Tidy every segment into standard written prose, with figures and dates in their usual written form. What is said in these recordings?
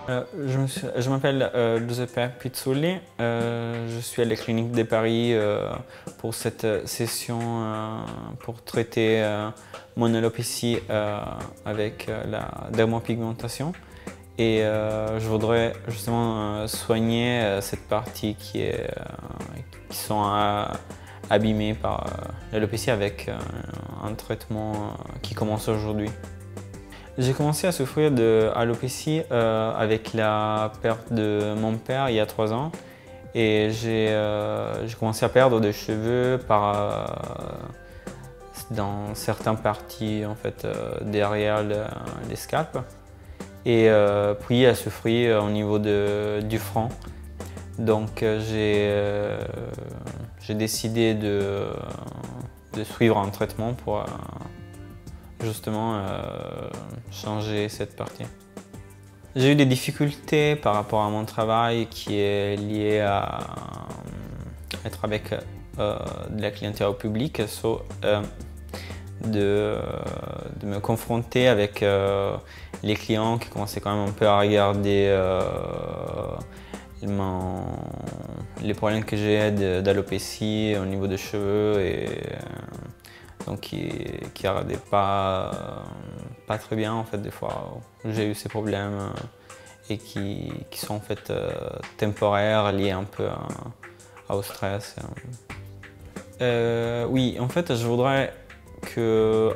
Je m'appelle Giuseppe Pizzulli. Je suis à la clinique de Paris pour cette session pour traiter mon alopécie avec la dermopigmentation. Et je voudrais justement soigner cette partie qui sont abîmées par l'alopécie avec un traitement qui commence aujourd'hui. J'ai commencé à souffrir d'alopécie avec la perte de mon père il y a 3 ans et j'ai commencé à perdre des cheveux dans certaines parties en fait, derrière les scalpes et puis à souffrir au niveau du front. Donc j'ai décidé de suivre un traitement pour justement changer cette partie. J'ai eu des difficultés par rapport à mon travail qui est lié à être avec de la clientèle au public, de me confronter avec les clients qui commençaient quand même un peu à regarder les problèmes que j'ai d'alopécie au niveau des cheveux et donc qui n'arrêtait pas très bien en fait des fois. J'ai eu ces problèmes et qui sont en fait temporaires, liés un peu au stress. Oui, en fait je voudrais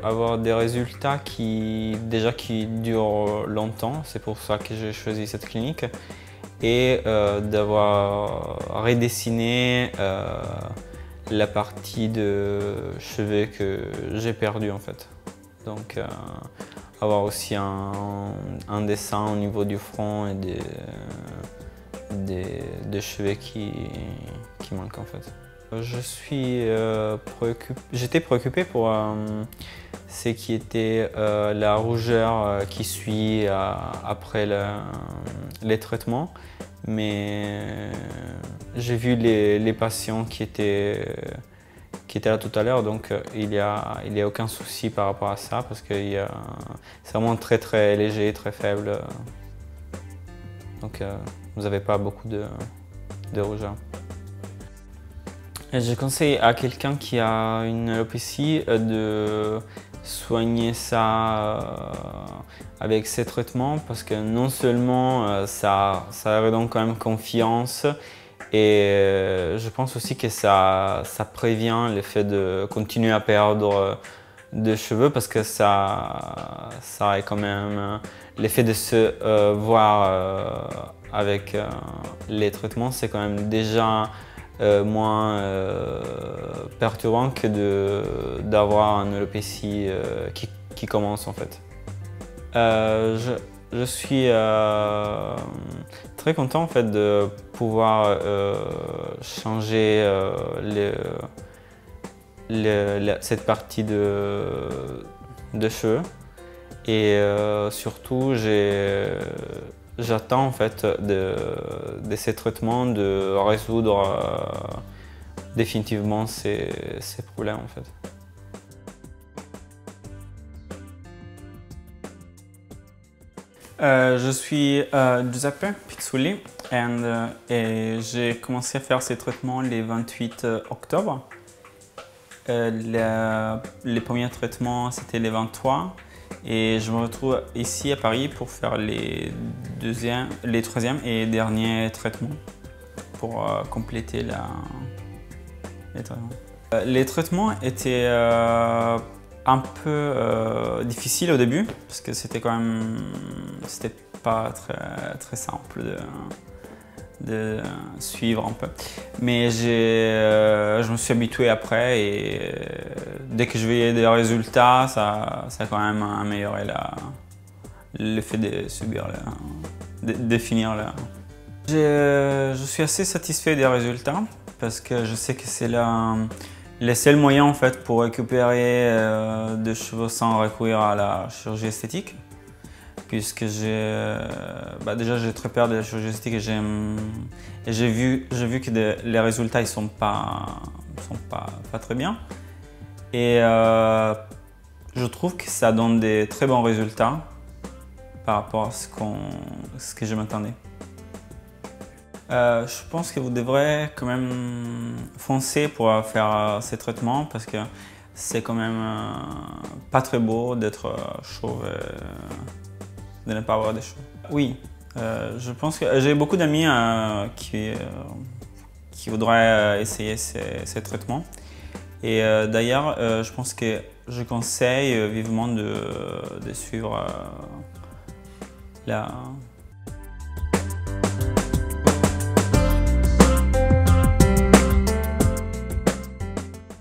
avoir des résultats qui durent longtemps, c'est pour ça que j'ai choisi cette clinique, et d'avoir redessiné la partie de cheveux que j'ai perdu en fait. Donc avoir aussi un dessin au niveau du front et des cheveux qui manquent en fait. J'étais préoccupé pour ce qui était la rougeur qui suit après les traitements. Mais j'ai vu les patients qui étaient là tout à l'heure, donc il y a aucun souci par rapport à ça parce que c'est vraiment très très léger, très faible. Donc vous n'avez pas beaucoup de rougeur. Et je conseille à quelqu'un qui a une alopécie de soigner ça avec ces traitements parce que non seulement ça redonne quand même confiance et je pense aussi que ça prévient l'effet de continuer à perdre des cheveux parce que ça est quand même l'effet de se voir avec les traitements, c'est quand même déjà moins perturbant que d'avoir une alopécie qui commence en fait. Je suis très content en fait de pouvoir changer cette partie de cheveux et surtout j'attends en fait de ces traitements de résoudre définitivement ces problèmes en fait. Je suis Giuseppe Pizzulli et j'ai commencé à faire ces traitements le 28 octobre. Les premiers traitements c'était les 23 et je me retrouve ici à Paris pour faire les troisième et derniers traitements pour compléter les traitements. Les traitements étaient un peu difficile au début parce que c'était pas très simple de suivre un peu, mais je me suis habitué après et dès que je voyais des résultats ça a quand même amélioré le fait de subir de finir là. Je suis assez satisfait des résultats parce que je sais que c'est le seul moyen en fait pour récupérer des cheveux sans recourir à la chirurgie esthétique, puisque déjà j'ai très peur de la chirurgie esthétique et j'ai vu que les résultats ils sont pas très bien et je trouve que ça donne des très bons résultats par rapport à ce que je m'attendais. Je pense que vous devrez quand même foncer pour faire ces traitements parce que c'est quand même pas très beau d'être chauve et de ne pas avoir des cheveux. Oui, je pense que j'ai beaucoup d'amis qui voudraient essayer ces traitements. Et d'ailleurs, je pense que je conseille vivement de suivre